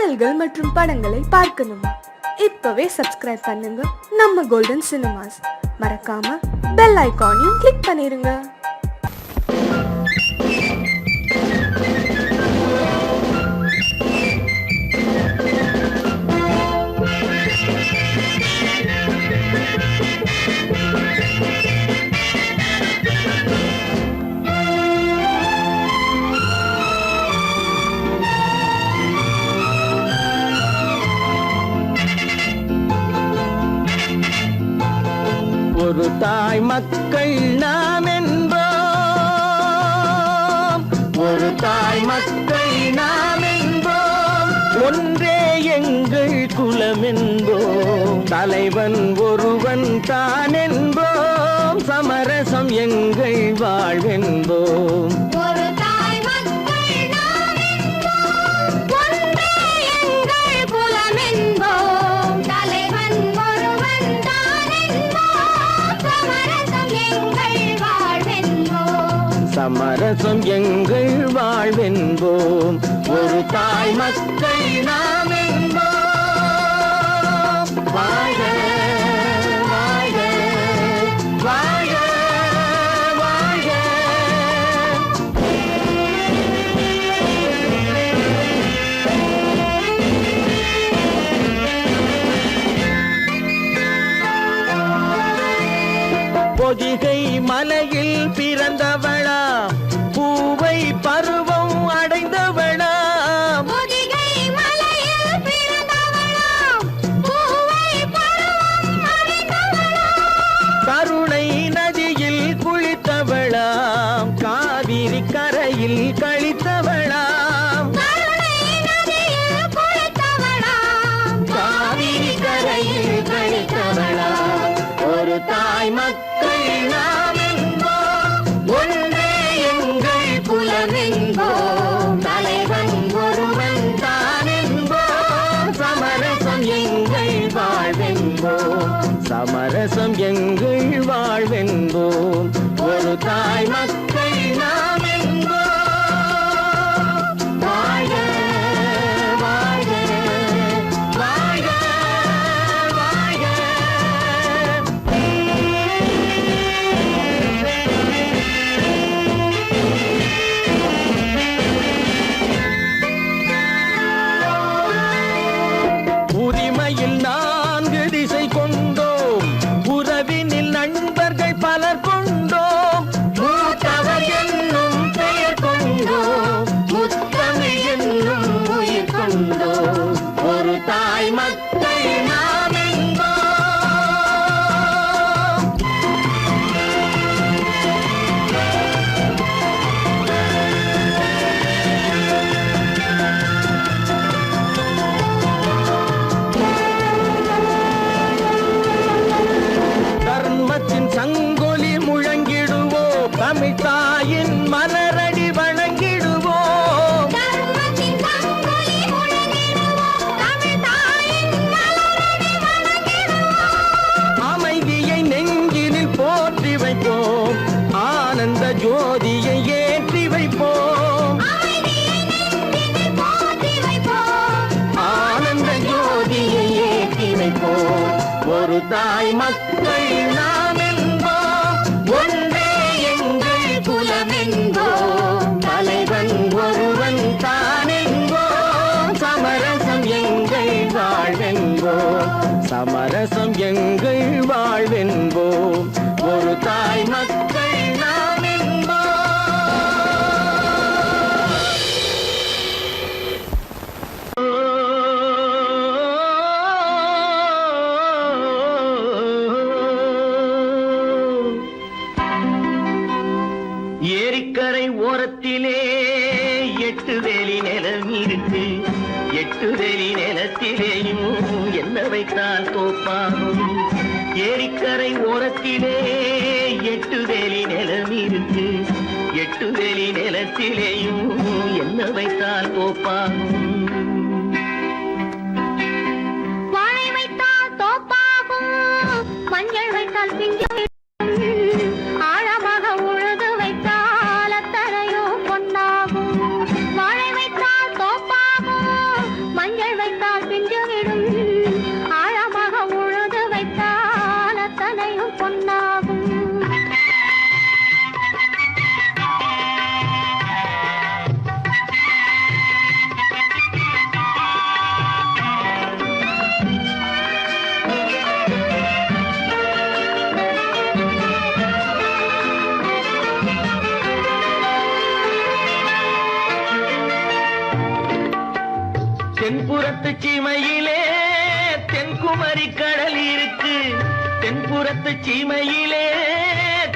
பாடல்கள் மற்றும் படங்களை பார்க்கணுமா? இப்பவே சப்ஸ்கிரைப் பண்ணுங்க நம்ம கோல்டன் சினிமாஸ். மறக்காம பெல் ஐகானையும் கிளிக் பண்ணிருங்க. ஒரு தாய் மக்கள் நாம் என்போம், ஒரு தாய் மக்கள் நாம் என்போம், ஒன்றே எங்கள் குலம் என்போம், தலைவன் ஒருவன் தான் என்போம், சமரசம் எங்கள் வாழ்வென்போம். சமரசம் எங்கள் வாழ்வென்போம், ஒரு தாய் மக்கள் நாம் என்போம். வாழ்க வாழ்க வாழ்க வாழ்க. பொதிகை மலையில் பிறந்தவளா, பூவை பருவம் அடைந்தவளா, பொதிகை மலையில் பிறந்தவளா, பூவை பருவம் அடைந்தவளா, கருணை நதியில் குளித்தவளா, காவிரி கரையில் கழித்தவளா, கருணை நதியில் குளித்தவளா, காவிரி கரையில் கழித்தவளா, ஒரு தாய் மக்கள் நாம் என்போம், ஒன்றே எங்கள் குலம் என்போம், தலைவன் ஒருவன் தான் என்போம், சமரசம் எங்கள் வாழ்வென்போம், சமரசம் எங்கள் வாழ்வென்போம், ஒரு தாய் மக்கள் நாம் என்போம். வாழ்க வாழ்க வாழ்க வாழ்க. உரிமையில் 4 திசை கொண்டோம், உறவினில் நண்பர்கள் பலர் கொண்டோம், மூத்தவர் என்னும் பெயர் கொண்டோம், முத்தமிழ் என்னும் உயிர் கொண்டோம், ஒரு தாய் மக்கள் நாம் என்போம். தர்மத்தின் சங்கொலி முழங்கிடுவோம், தமிழ் தாயின் மலரடி வணங்கிடுவோம், தர்மத்தின் சங்கொலி முழங்கிடுவோம், தமிழ் தாயின் மலரடி வணங்கிடுவோம், அமைதியை நெஞ்சினில் போற்றி வைப்போம், ஆனந்த ஜோதியை ஏற்றி வைப்போம், அமைதியை நெஞ்சினில் போற்றி வைப்போம், ஆனந்த ஜோதியை ஏற்றி வைப்போம், ஒரு தாய் மக்கள் நாம் என்போம், ஒன்றே எங்கள் குலம் என்போம், தலைவன் ஒருவன் தான் என்போம், சமரசம் எங்கள் வாழ்வென்போம், சமரசம் எங்கள் வாழ்வென்போம், ஒரு தாய் மக்கள் நாம் என்போம். ஏரிக்கரை ஓரத்திலே 8 வேலி நிலம் இருக்கு, 8 வேலி நிலத்திலேயும் என்ன வைத்தால் தோப்பாகும். ஏரிக்கரை ஓரத்திலே 8 வேலி நிலம் இருக்கு, 8 வேலி நிலத்திலேயும் என்ன வைத்தால் தோப்பாகும். வாழை வைத்தால் தோப்பாகும், மஞ்சள் வைத்தால் பிஞ்சு, ஆழமாக உழுது வைத்தால் அத்தனையோ பொன்னாகும். வாழை வைத்தால் தோப்பாகும், மஞ்சள் தென்புறத்து சீமையிலே தென்குமரி கடல் இருக்கு. தென்புறத்து சீமையிலே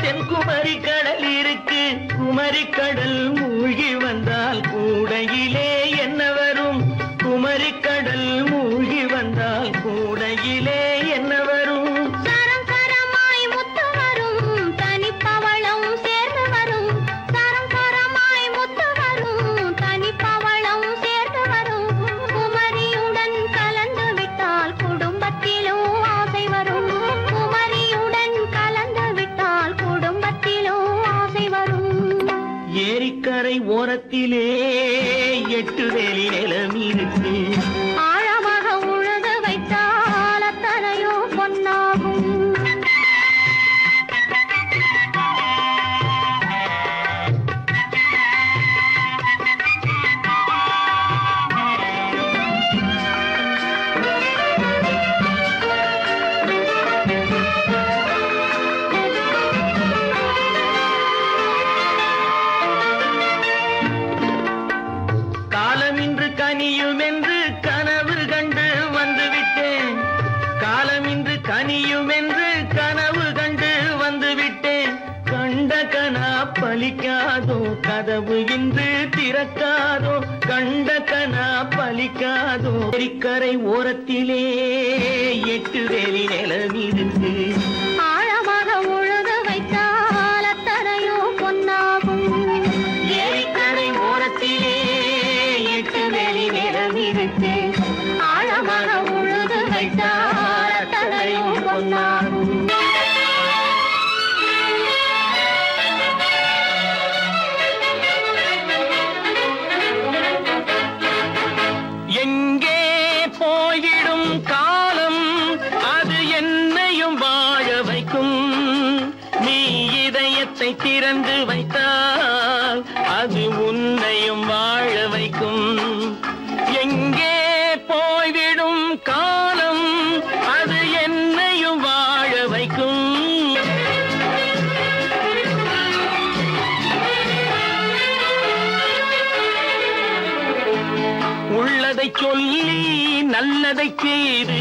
தென்குமரி கடல் இருக்கு. குமரி கடல் மூழ்கி வந்தால் கூடையிலே என்ன வரும்? குமரி கடல் மூழ்கி வந்தால் கூடையிலே என்ன வரும்? சரம் சரமாய் முத்து வரும், தனிப்பவளம் சேர்ந்து வரும். சரம் சரமாய் முத்து வரும், தனிப்பவளம் சேர்ந்து வரும். குமரியுடன் கலந்து விட்டால் குடும்பத்திலும் ஆசை வரும். குமரியுடன் கலந்து விட்டால் குடும்பத்திலும் ஆசை வரும். ஏரிக்கரை ஓரத்திலே 8 வேலி நிலம் இருக்கு. ஆழமாக உழுது வைத்தால் அத்தனையோ பொன்னாகும். காலமின்று கனியும் என்று கனவு கண்டு வந்துவிட்டேன். காலமின்று கனியும் என்று கனவு கண்டு வந்துவிட்டேன். கண்ட கனா பலிக்காதோ, கதவு இன்று திறக்காதோ. கண்ட கனா பலிக்காதோ. ஏரிக்கரை ஓரத்திலே 8 வேலி நிலம் இருக்கு. ஆழமாக உழுது வைத்தால் அத்தனையோ பொன்னாகும். ஏரிக்கரை ஓரத்திலே 8 வேலி நிலம் இருக்கு. ஆழமாக உழுது வைத்தால் அத்தனையோ பொன்னாகும். எங்கே போய்விடும் காலம், அது என்னையும் வாழ வைக்கும். நீ இதயத்தை திறந்து வைத்தால் அது உன்னையும் வாழ வைக்கும். எங்கே போய்விடும் காலம், அது என்னையும் வாழ வைக்கும். உள்ளதை சொல்லி நல்லதை செய்து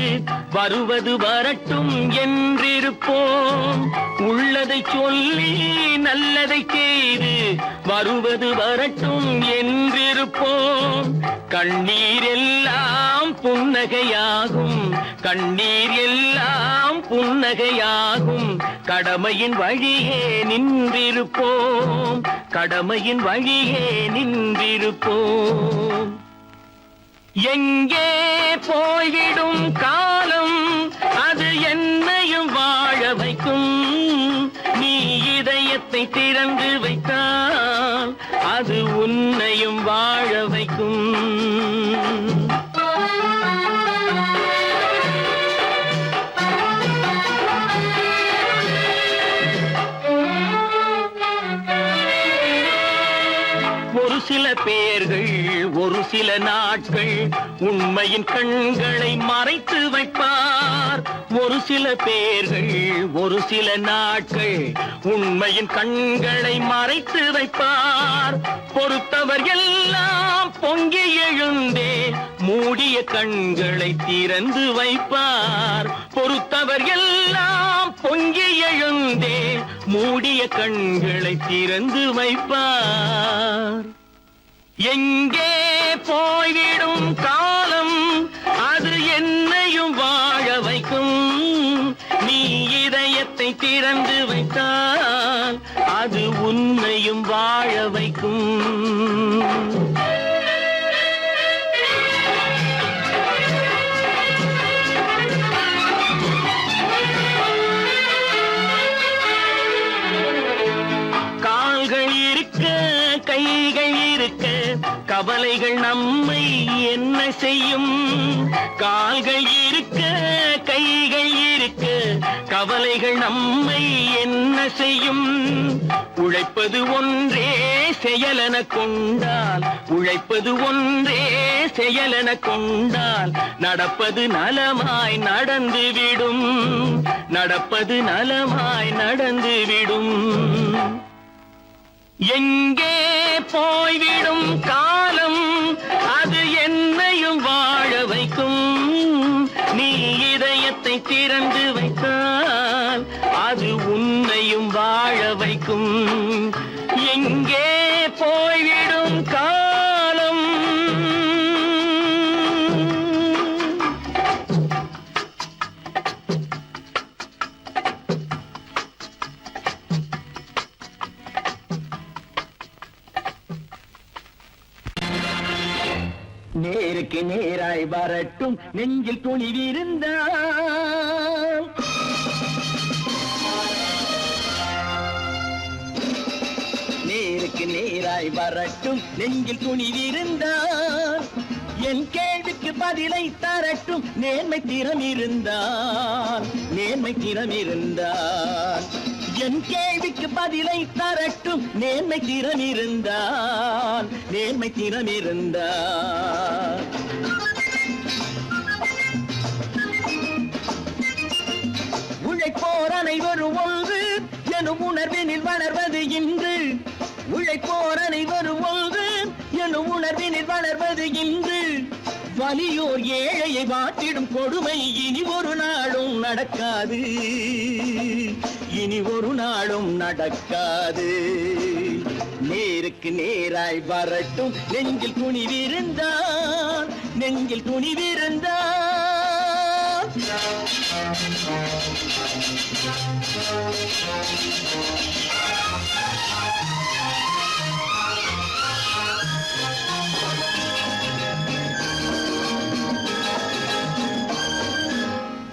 வருவது வரட்டும் என்றிருப்போம். உள்ளதை சொல்லி நல்லதை செய்து வருவது வரட்டும் என்றிருப்போம். கண்ணீர் எல்லாம் புன்னகையாகும். கண்ணீர் எல்லாம் புன்னகையாகும். கடமையின் வழியே நின்றிருப்போம். கடமையின் வழியே நின்றிருப்போம். எங்கே போய்விடும் காலம், அது என்னையும் வாழ வைக்கும். நீ இதயத்தை திறந்து வைத்தால் அது உன்னையும் வாழ வைக்கும். ஒரு சில பேர்கள் ஒரு சில நாட்கள் உண்மையின் கண்களை மறைத்து வைப்பார். ஒரு சில பேர்கள் ஒரு சில நாட்கள் உண்மையின் கண்களை மறைத்து வைப்பார். பொறுத்தவர் எல்லாம் பொங்கி எழுந்தே மூடிய கண்களை திறந்து வைப்பார். பொறுத்தவர் எல்லாம் பொங்கி எழுந்தே மூடிய கண்களை திறந்து வைப்பார். எங்கே போய்விடும் காலம், அது என்னையும் வாழ வைக்கும். நீ இதயத்தை திறந்து வைத்தால் அது உன்னையும் வாழ வைக்கும். கால்கள் இருக்க கைகள் இருக்க கவலைகள் நம்மை என்ன செய்யும்? கால்கள் இருக்க கைகள் இருக்க கவலைகள் நம்மை என்ன செய்யும்? உழைப்பது ஒன்றே செயலென கொண்டால், உழைப்பது ஒன்றே செயலென கொண்டால் நடப்பது நலமாய் நடந்துவிடும். நடப்பது நலமாய் நடந்துவிடும். எங்கே போய்விடும் காலம், அது என்னையும் திறந்து வைத்தால் அது உன்னையும் வாழ வைக்கும். எங்கே போய்விடும் காலம்? நேருக்கு நேராய் வரட்டும் நெஞ்சில் துணிவிருந்தால். நேருக்கு நேராய் வரட்டும் நெஞ்சில் துணிவிருந்தால். என் கேள்விக்கு பதிலை தரட்டும் நேர்மை திறம் இருந்தால். நேர்மை திறம் இருந்தால் என் கேள்விக்கு பதிலை தரட்டும் நேர்மை திறம் இருந்தால். நேர்மை திறம் இருந்தால் உழைப்போர் அனைவரும் ஒன்று எனும் உணர்வினில் வளர்வது இன்று. உழைப்போர் அனைவரும் ஒன்று எனும் உணர்வினில் வளர்வது இன்று. வலியோர் ஏழையை வாட்டிடும் கொடுமை இனி ஒரு நாளும் நடக்காது. இனி ஒரு நாளும் நடக்காது. நேருக்கு நேராய் வரட்டும் நெஞ்சில் துணிவிருந்தால். நெஞ்சில் துணிவிருந்தால்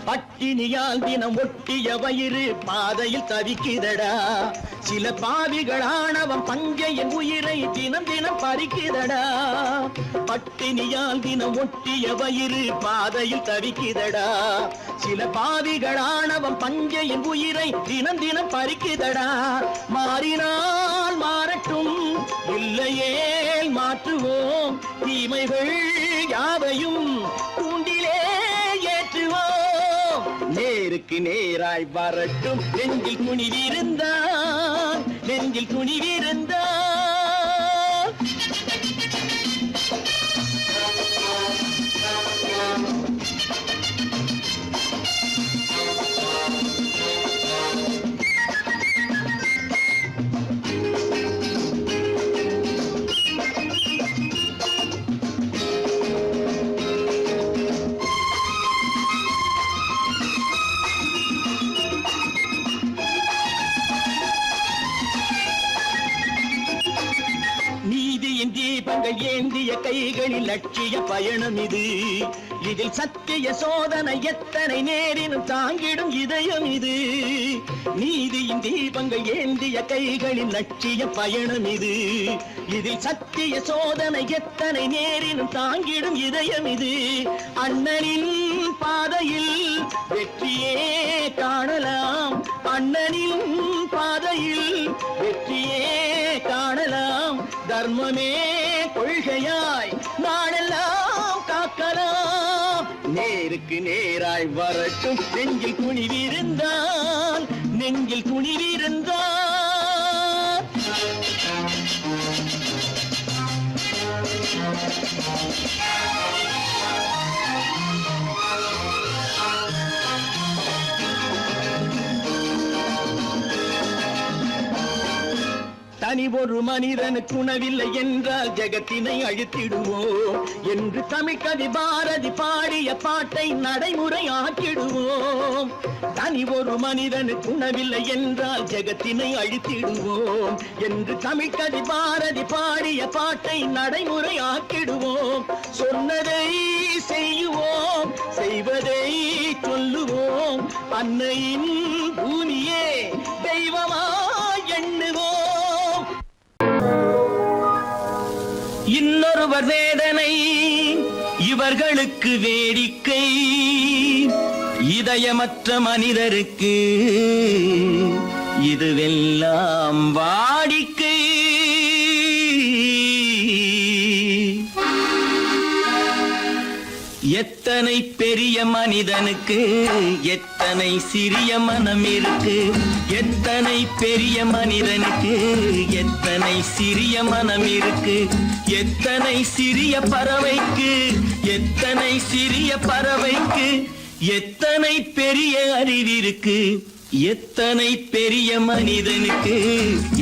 பட்டினியால் தினம் ஒட்டிய வயிறு பாதையில் தவிக்குதடா. சில பாவிகள் ஆணவம் பஞ்சையின் உயிரை தினம் தினம் பறிக்குதடா. பட்டினியால் தினம் ஒட்டிய வயிறு பாதையில் தவிக்குதடா. சில பாவிகள் ஆணவம் பஞ்சையின் உயிரை தினம் தினம் பறிக்குதடா. மாறினால் மாறட்டும் இல்லையே மாற்றுவோம். தீமைகள் யாவையும் கூண்டிலே ஏற்றுவோம். நேருக்கு நேராய் வரட்டும் நெஞ்சில் துணிவிருந்தால். நெஞ்சில் துணிவிருந்தால் தீபங்கள் ஏந்திய கைகளில் லட்சிய பயணம் இது. இதில் சத்திய சோதனை எத்தனை நேரினும் தாங்கிடும் இதயம் இது. நீதியின் தீபங்கள் ஏந்திய கைகளில் லட்சிய பயணம் இது. இதில் சத்திய சோதனை எத்தனை நேரினும் தாங்கிடும் இதயம் இது. அண்ணனின் பாதையில் வெற்றியே காணலாம். அண்ணனின் பாதையில் வெற்றியே காணலாம். தர்மமே கொள்கையாய் நாளெல்லாம் காக்கலாம். நேருக்கு நேராய் வரட்டும் நெஞ்சில் துணிவிருந்தால். நெஞ்சில் துணிவிருந்தால் தனி ஒரு மனிதனுக்கு உணவில்லை என்றால் ஜெகத்தினை அழித்திடுவோம் என்று தமிழ்கவி பாரதி பாடிய பாட்டை நடைமுறை ஆக்கிடுவோம். தனி ஒரு மனிதனுக்கு உணவில்லை என்றால் ஜெகத்தினை அழித்திடுவோம் என்று தமிழ்கவி பாரதி பாடிய பாட்டை நடைமுறை ஆக்கிடுவோம். சொன்னதை செய்வோம், செய்வதை சொல்லுவோம். அன்னையின் பூமியே தெய்வமா எண்ணுவோம். இன்னொருவர் வேதனை இவர்களுக்கு வேடிக்கை. இதயமற்ற மனிதருக்கு இதுவெல்லாம் வாடிக்கை. எத்தனை பெரிய மனிதனுக்கு எத்தனை சிறிய மனம் இருக்கு. எத்தனை பெரிய மனிதனுக்கு எத்தனை சிறிய மனம் இருக்கு. எத்தனை சிறிய பறவைக்கு எத்தனை சிறிய பறவைக்கு எத்தனை பெரிய அறிவிருக்கு, எத்தனை பெரிய மனிதனுக்கு,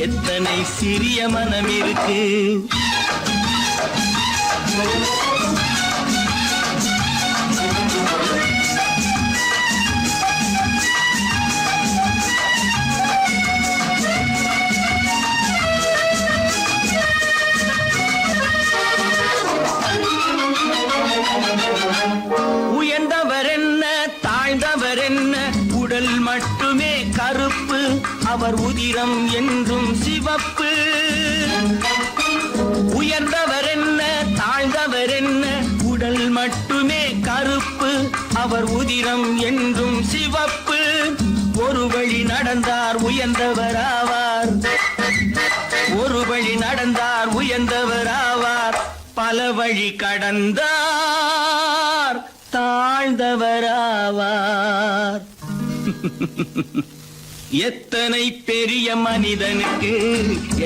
எத்தனை சிறிய மனம் இருக்கு. உயர்ந்தவர் என்ன தாழ்ந்தவர் என்ன, உடல் மட்டுமே கருப்பு, அவர் உதிரம் என்றும் சிவப்பு. உயர்ந்தவர் என்ன தாழ்ந்தவர் என்ன, உடல் மட்டுமே கருப்பு, அவர் உதிரம் என்றும் சிவப்பு. ஒரு வழி நடந்தார் உயர்ந்தவராவார், ஒரு வழி நடந்தார் உயர்ந்தவராவார், பல வழி கடந்தார் தாழ்ந்தவராவார். எத்தனை பெரிய மனிதனுக்கு,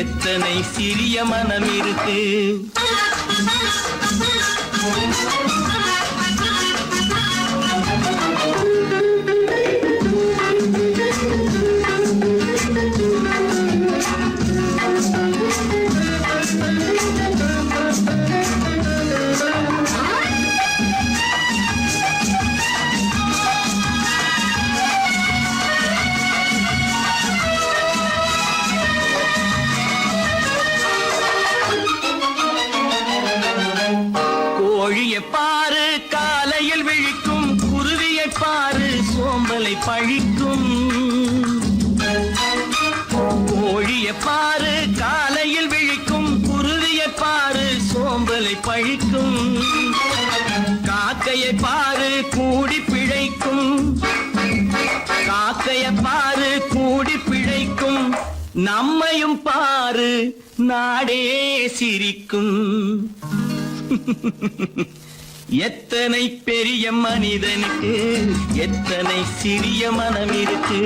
எத்தனை சிறிய மனம் இருக்கு. கோழியை பாரு காலையில் விழிக்கும், குருவியை பாரு சோம்பலை பழிக்கும். கோழியை பாரு காலையில் விழிக்கும், குருவியை பாரு சோம்பலை பழிக்கும். காக்கையை பாரு கூடி பிழைக்கும், காக்கையை பாரு கூடி பிழைக்கும். நம்மையும் பாரு நாடே சிரிக்கும். எத்தனை பெரிய மனிதனுக்கு, எத்தனை சிறிய மனம் இருக்கு.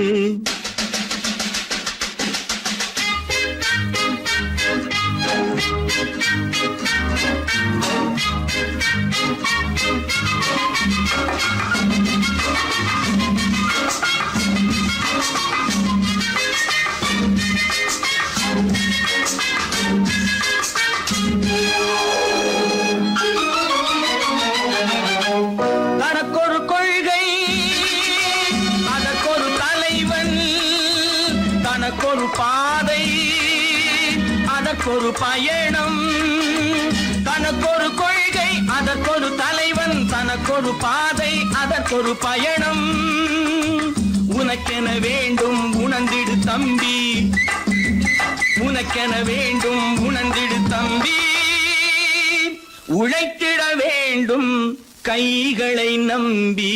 தனக்கொரு கொள்கை, அதற்கொரு தலைவன், தனக்கொரு பாதை, அதற்கொரு பயணம். தனக்கொரு கொள்கை, அதற்கொரு தலைவன், தனக்கொரு பாதை, அதற்கொரு பயணம். உனக்கென வேண்டும் உணர்ந்திடு தம்பி, உனக்கென வேண்டும் உணர்ந்திடு தம்பி. உழைத்திட வேண்டும் கைகளை நம்பி.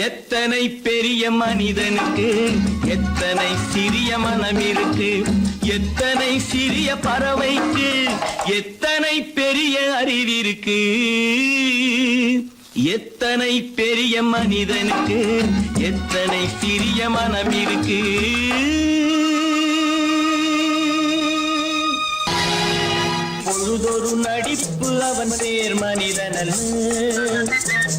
எத்தனை பெரிய மனிதனுக்கு, எத்தனை சிறிய மனம் இருக்கு. எத்தனை சிறிய பறவைக்கு, எத்தனை பெரிய அறிவிருக்கு. எத்தனை பெரிய மனிதனுக்கு, எத்தனை சிறிய மனம் இருக்கு. பொழுதொரு நடிப்பு அவன் பேர் மனிதனல்ல,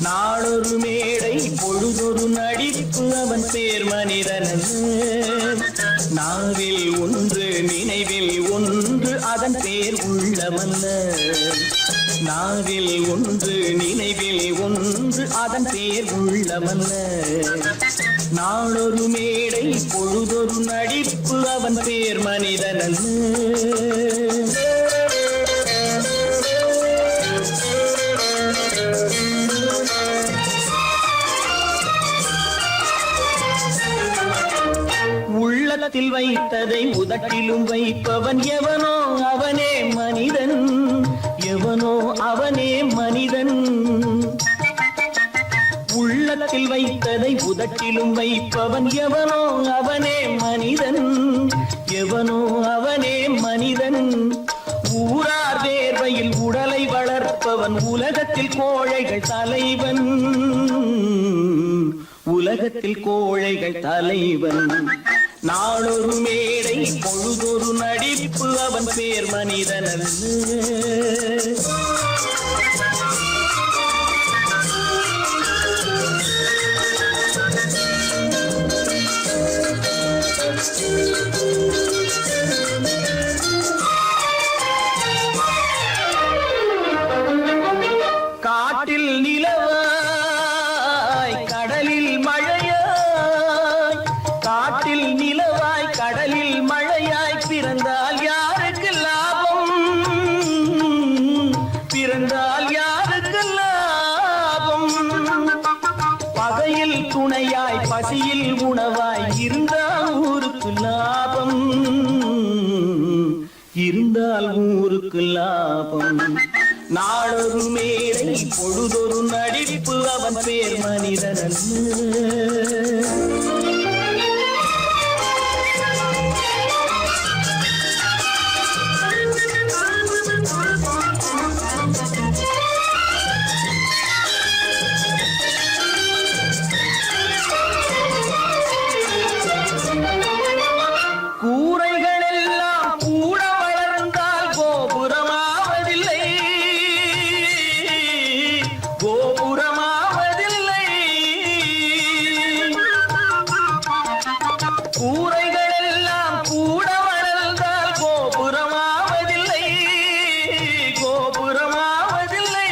நாளொரு மேடை பொழுதொரு நடிப்பு அவன் பேர் மனிதனல்ல. நாவில் ஒன்று நினைவில் ஒன்று அதன் பேர் உள்ளமல்ல, நாவில் ஒன்று நினைவில் ஒன்று அதன் பேர் உள்ளமல்ல. நாளொரு மேடை பொழுதொரு நடிப்பு அவன் பேர் மனிதனல்ல. உள்ளத்தில் வைத்ததை உதட்டிலும் வைப்பவன் எவனோ அவனே மனிதன், எவனோ அவனே மனிதன். உள்ளத்தில் வைத்ததை உதட்டிலும் வைப்பவன் எவனோ அவனே மனிதன், எவனோ அவனே மனிதன். ஊரார் வேர்வையில் உடலை வளர்ப்பவன் உலகத்தில் கோழைகள் தலைவன், உலகத்தில் கோழைகள் தலைவன். நாளொரு மேடை பொழுதொரு நடிப்பு அவன் பேர் மனிதனல்ல. ஊருக்கு லாபம். பகையில் துணையாய் பசியில் உணவாய் இருந்தால் ஊருக்கு லாபம். இருந்தால் ஊருக்கு லாபம். நாளொரு மேடை பொழுதொரு நடிப்பு அவன் பேர் மனிதன். கூரைகள் எல்லாம் கூட வளர்ந்தால் கோபுரமாவதில்லை. கோபுரமாவதில்லை. கூரைகள் எல்லாம் கூட வளர்ந்தால் கோபுரமாவதில்லை. கோபுரமாவதில்லை.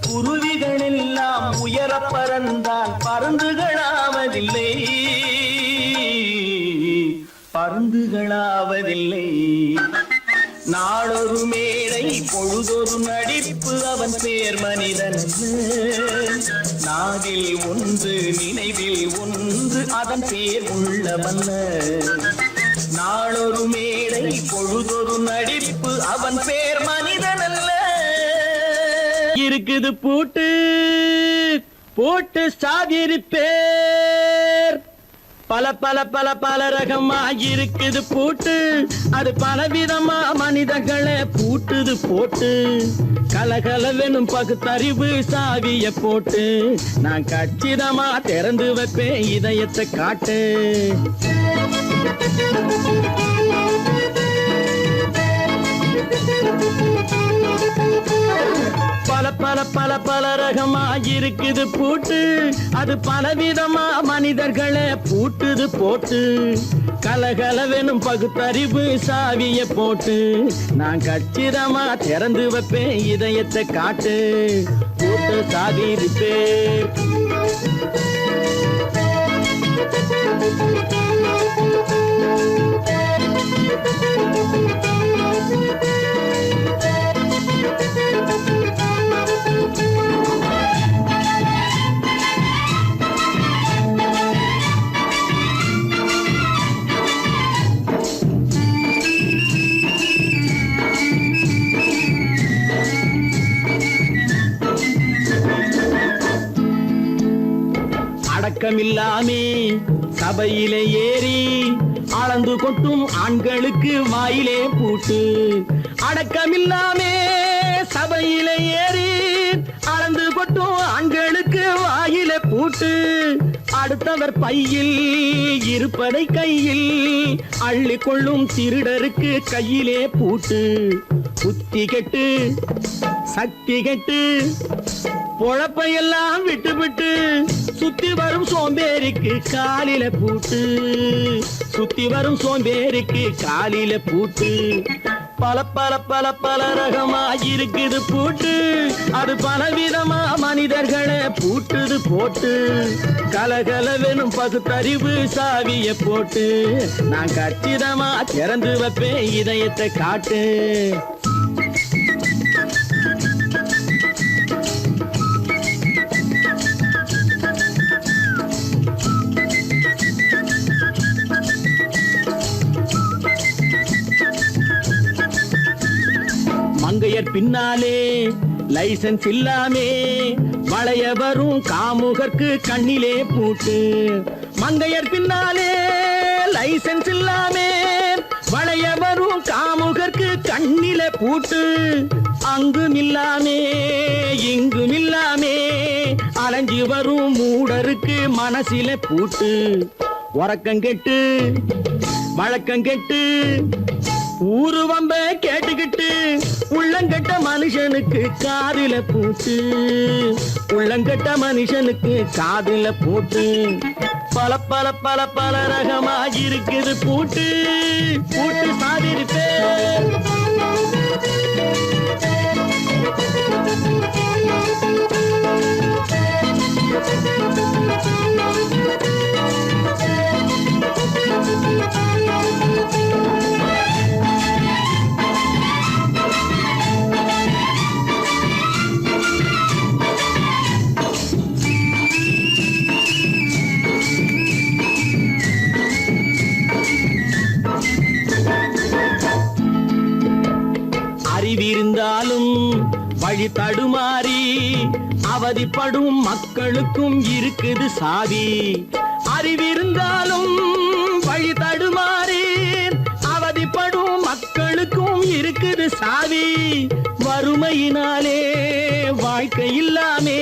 குருவிகள் எல்லாம் உயர பறந்தால் பருந்துகளாவதில்லை. பருந்துகளாவதில்லை. நாளொரு மேடை பொழுதொரு நடிப்பு அவன் பேர் மனிதன். நாவில் ஒன்று நினைவில் ஒன்று அதன் பேர் உள்ளவன். நாளொரு மேடை பொழுதொரு நடிப்பு அவன் பேர் மனிதன் அல்ல. இருக்குது பூட்டு போட்டு சாதிருப்பேர். பல பல பல பல ரகமா இருக்குது பூட்டு. அது பலவிதமா மனிதர்களை பூட்டுது போட்டு. கலகலவெனும் பகுத்தறிவு சாவிய போட்டு நான் கச்சிதமா திறந்து வைப்பேன் இதயத்தை காட்டு. பல பல பல பல ரகமா இருக்குது பூட்டு. அது பலவிதமா மனிதர்களை பூட்டுது போட்டு. கலகலவெனும் பகுத்தறிவு சாவிய போட்டு நான் கச்சிதமா திறந்து வைப்பேன் இதயத்தை காட்டு. போட்டு சாதிருப்பேன். அடக்கமில்லாமே சபையிலே ஏறி அளந்து கொட்டும் ஆண்களுக்கு வாயிலே பூட்டு. அடக்கமில்லாமே சபையிலே ஏறி அளந்து கொட்டும் ஆண்களுக்கு வாயிலே பூட்டு. அடுத்தவர் பையில் இருப்பதை கையில் அள்ளி கொள்ளும் திருடருக்கு கையிலே பூட்டு. புத்தி கெட்டு சக்தி கெட்டு பொழப்பையெல்லாம் விட்டு விட்டு சுத்தி வரும் சோம்பேறிக்கு காலில பூட்டு. சுத்தி வரும் சோம்பேறிக்கு காலில பூட்டு. பல பல பல பல ரகமா இருக்குது பூட்டு. அது பலவிதமா மனிதர்களை பூட்டுது போட்டு. கலகலவெனும் பகுத்தறிவு சாவிய போட்டு நான் கச்சிதமா திறந்து வைப்பேன் இதயத்தை காட்டு. மங்கையர் பின்னாலே லைசன்ஸ் இல்லாமே வளைய வரும் காமுகர்க்கு கண்ணிலே பூட்டு. மங்கையர் பின்னாலே லைசன்ஸ் இல்லாமே வளைய வரும் காமுகர்க்கு கண்ணிலே பூட்டு. அங்கும் இல்லாமே இங்கும் இல்லாமே அலைஞ்சி வரும் மூடருக்கு மனசிலே பூட்டு. உறக்கம் கெட்டு வழக்கம் கெட்டு ஊரு வம்ப கேட்டுக்கிட்டு உள்ளங்கட்ட மனுஷனுக்கு காதில பூட்டு. உள்ளங்கட்ட மனுஷனுக்கு காதில பூட்டு. பல பல பல பல ரகமா இருக்குது பூட்டு. பூட்டு சாதிருப்பேன். வழி தடுமாறி அவதிப்படும் மக்களுக்கும் இருக்குது சாவி. அறிவிருந்தாலும் வழி தடுமாறி அவதிப்படும் மக்களுக்கும் இருக்குது சாவி. வறுமையினாலே வாழ்க்கை இல்லாமே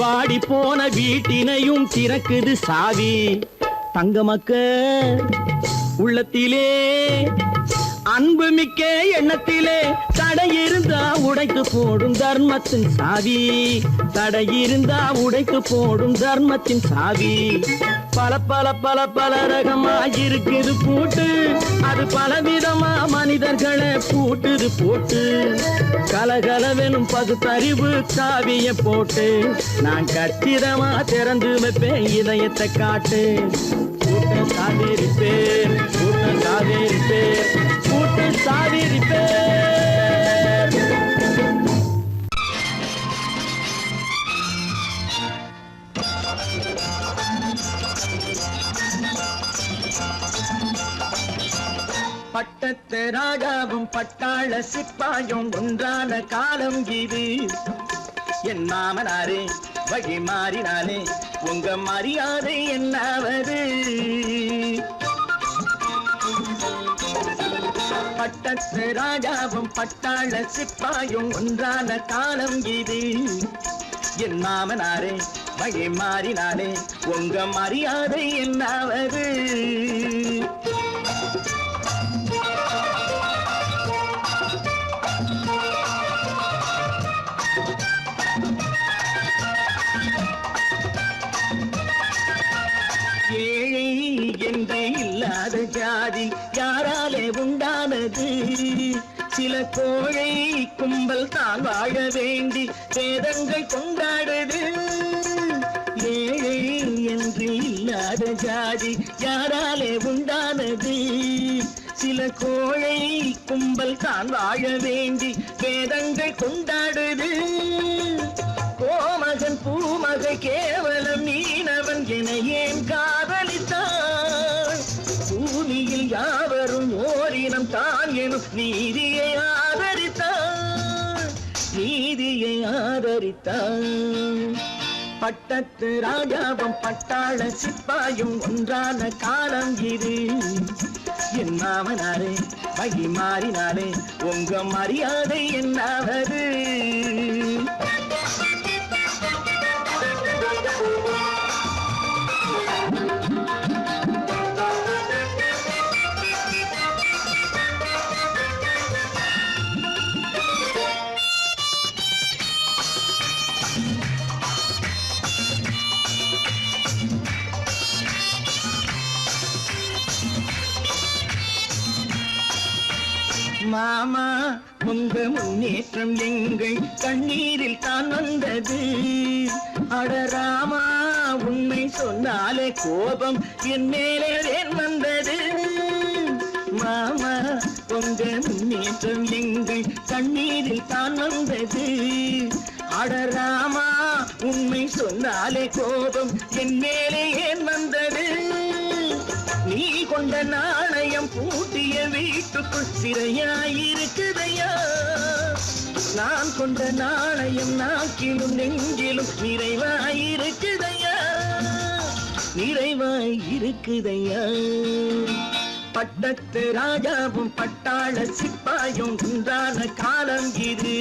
வாடி போன வீட்டினையும் திறக்குது சாவி. தங்க மக்க உள்ளத்திலே அன்பு மிக்க எண்ணத்திலே தடை இருந்தா உடைத்து போடும் தர்மத்தின் சாவி. தடை இருந்தா உடைத்து போடும் தர்மத்தின் சாவி. பல பல பல பல ரகமா இருக்குது பூட்டு, அது பலவிதமா மனிதர்களை பூட்டுது போட்டு. கலகலவெனும் பகுத்தறிவு சாவிய போட்டு நான் கச்சிதமா திறந்து வைப்பேன் இதயத்தை காட்டு. கூட்ட சாவேரி பேர், கூட்ட சாவேரி பேர், கூட்ட சாவேரி பேர். பட்டத்து ராஜாவும் பட்டாள சிப்பாயும் ஒன்றான காலம் இது. என் மாமனாரே வழி மாறினாலே உங்க மரியாதை என்னாவது? பட்டத்து ராஜாவும் பட்டாள சிப்பாயும் ஒன்றான காலம் இது. என் மாமனாரே வழி மாறினாலே உங்க மரியாதை என்னாவது? ஏழை என்று இல்லாத ஜாதி யாராலே உண்டானது? சில கோழை கும்பல் தான் வாழ வேண்டி வேதங்கள் கொண்டாடுது. ஏழை என்று இல்லாத ஜாதி யாராலே உண்டானது? சில கோழை கும்பல் தான் வாழ வேண்டி வேதங்கள் கொண்டாடுது. கோமகன் பூமகை கேவலம் மீனவன் என ஏன் காதலித்தான்? பூமியில் யாவரும் ஓரினம் தான் எனும் நீதியை ஆதரித்தான், நீதியை ஆதரித்தான். பட்டத்து ராஜாவும் பட்டாள சிப்பாயும் ஒன்றான காலம் இது. என் மாமனாரே வழி மாறினாலே உங்க மரியாதை என்னாவது? மாமா உங்க முன்னேற்றம் எங்கள் கண்ணீரில் தான் வந்தது. அடராமா உண்மை சொன்னாலே கோபம் என் மேலே ஏன் வந்தது? மாமா உங்க முன்னேற்றம் எங்கள் கண்ணீரில் தான் வந்தது. அடராமா உண்மை சொன்னாலே கோபம் என் மேலே ஏன் வந்தது? நீ கொண்ட நாணயம் பூட்டிய வீட்டுக்குள் சிறையாயிருக்குதையா? நான் கொண்ட நாணயம் நாக்கிலும் நெஞ்சிலும் நிறைவாயிருக்குதையா, நிறைவாயிருக்குதையா. பட்டத்து ராஜாவும் பட்டாள சிப்பாயும் ஒன்றான காலம் இது.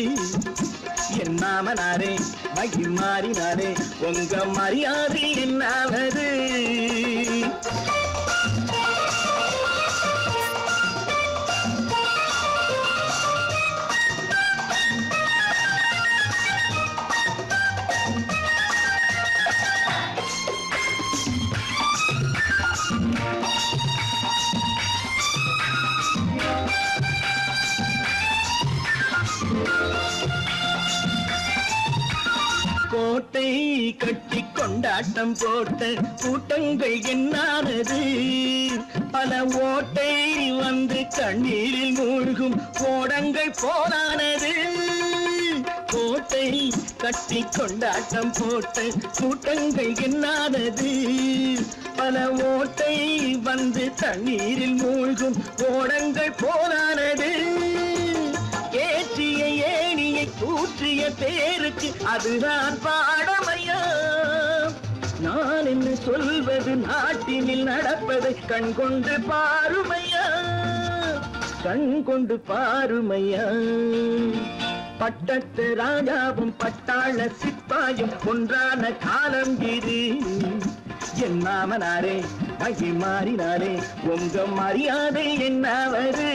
என் மாமனாரே வழி மாறினாரே உங்க மரியாதை என்னாவது? கோட்டை கட்டி கொண்டாட்டம் போட்ட கூட்டங்கள் என்னானது? பல ஓட்டை வந்து கண்ணீரில் மூழ்கும் ஓடங்கள் போனானது. கோட்டை கட்டி கொண்டாட்டம் போட்ட கூட்டங்கள் என்னானது? பல ஓட்டை வந்து தண்ணீரில் மூழ்கும் ஓடங்கள் போனானது. ஏற்றிய ஏணியை கூற்று பற்றிய பேருக்கு அதுதான் பாடமையா. நான் என்ன சொல்வது, நாட்டினில் நடப்பதை கண் கொண்டு பாருமையா, கண் கொண்டு பாருமையா. பட்டத்து ராஜாவும் பட்டாள சிப்பாயும் ஒன்றான காலம் இது. என் மாமனாரே மகி மாறினாரே உங்க மரியாதை என்னவது.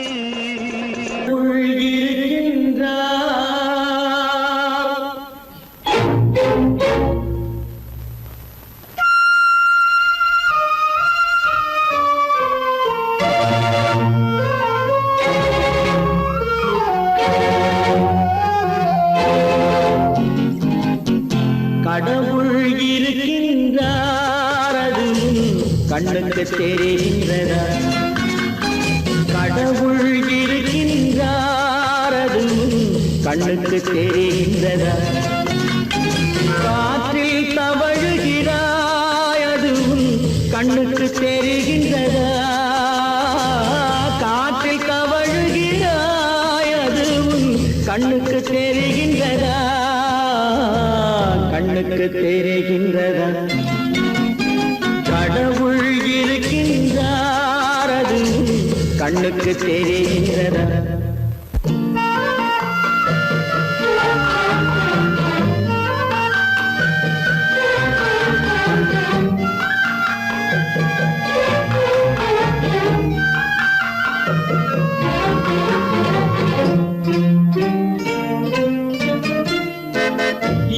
கடவுள் இருக்கின்றார், அது கண்ணுக்கு தெரிகின்றதா? கடவுள் இருக்கின்றார், அது கண்ணுக்கு தெரிகின்றதா? காற்றில் தவழுகிறாய், அது கண்ணுக்கு தெரிகின்றதா? காற்றில் தவழுகிறாய், அது கண்ணுக்கு தெரிகின்றதா? கண்ணுக்கு தெரிகின்றதா? கடவுள் இருக்கின்றார், அது கண்ணுக்கு தெரிகின்றதா?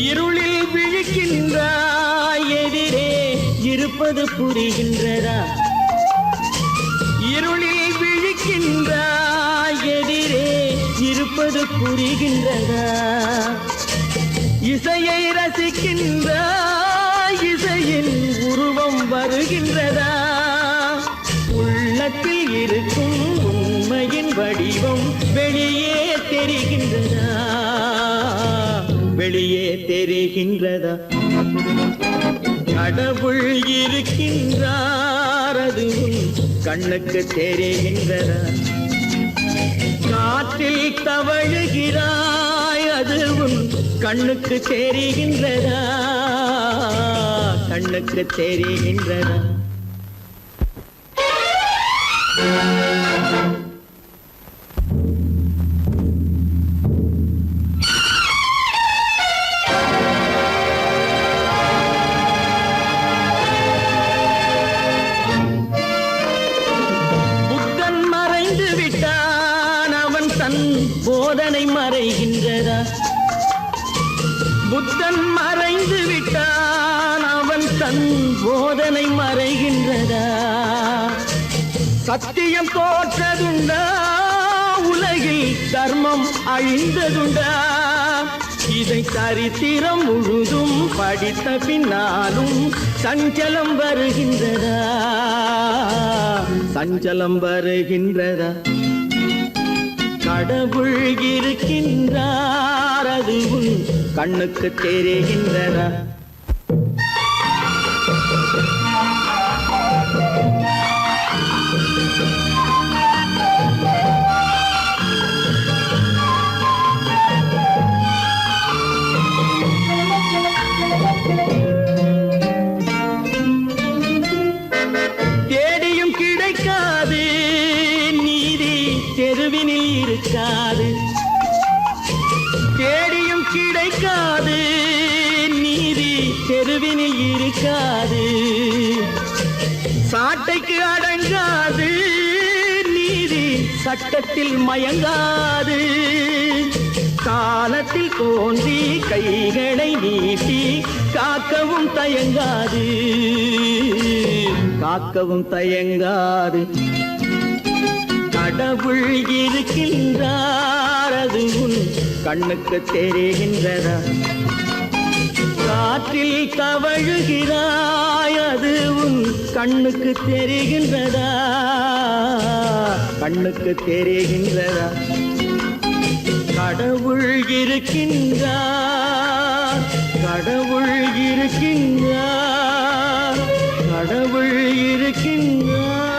இருளில் விழிக்கின்றாய், எதிரே இருப்பது புரிகின்றதா? இருளில் விழிக்கின்றாய், எதிரே இருப்பது புரிகின்றதா? இசையை ரசிக்கின்றாய், இசையின் உருவம் வருகின்றதா? உள்ளத்தில் இருக்கும் உண்மையின் வடிவம் வெளியே தெரிகின்றதா? வெளியே தெரிகின்றதா? கடவுள் இருக்கின்றார், அது கண்ணுக்கு தெரிகின்றதா? காற்றில் தவழுகிறாய், அது கண்ணுக்கு தெரிகின்றதா? கண்ணுக்கு தெரிகின்றதா? போதனை மறைகின்றதா? புத்தன் மறைந்து விட்டான், அவன் தன் போதனை மறைகின்றதா? சத்தியம் தோற்றதுண்டா? உலகில் தர்மம் அழிந்ததுண்டா? இதை சரித்திரம் முழுதும் படித்த பின்னாலும் சஞ்சலம் வருகின்றதா? சஞ்சலம் வருகின்றதா? கடவுள் இருக்கின்றார், அது கண்ணுக்கு தெரிகின்றதா? தேடியும் கிடைக்காது நீதி, தெருவினில் இருக்காது. தேடியும் கிடைக்காது நீதி, தெருவினில் இருக்காது. சாட்டைக்கு அடங்காது நீதி, சட்டத்தில் மயங்காது. காலத்தில் தோன்றி கைகளை நீட்டி காக்கவும் தயங்காது, காக்கவும் தயங்காது. கடவுள் இருக்கின்றார், அது கண்ணுக்கு தெரிகின்றதா? காற்றில் தவழுகிறாய், அது கண்ணுக்கு தெரிகின்றதா? கண்ணுக்கு தெரிகின்றதா? கடவுள் இருக்கின்றார், கடவுள் இருக்கின்றார், கடவுள் இருக்கின்றார்.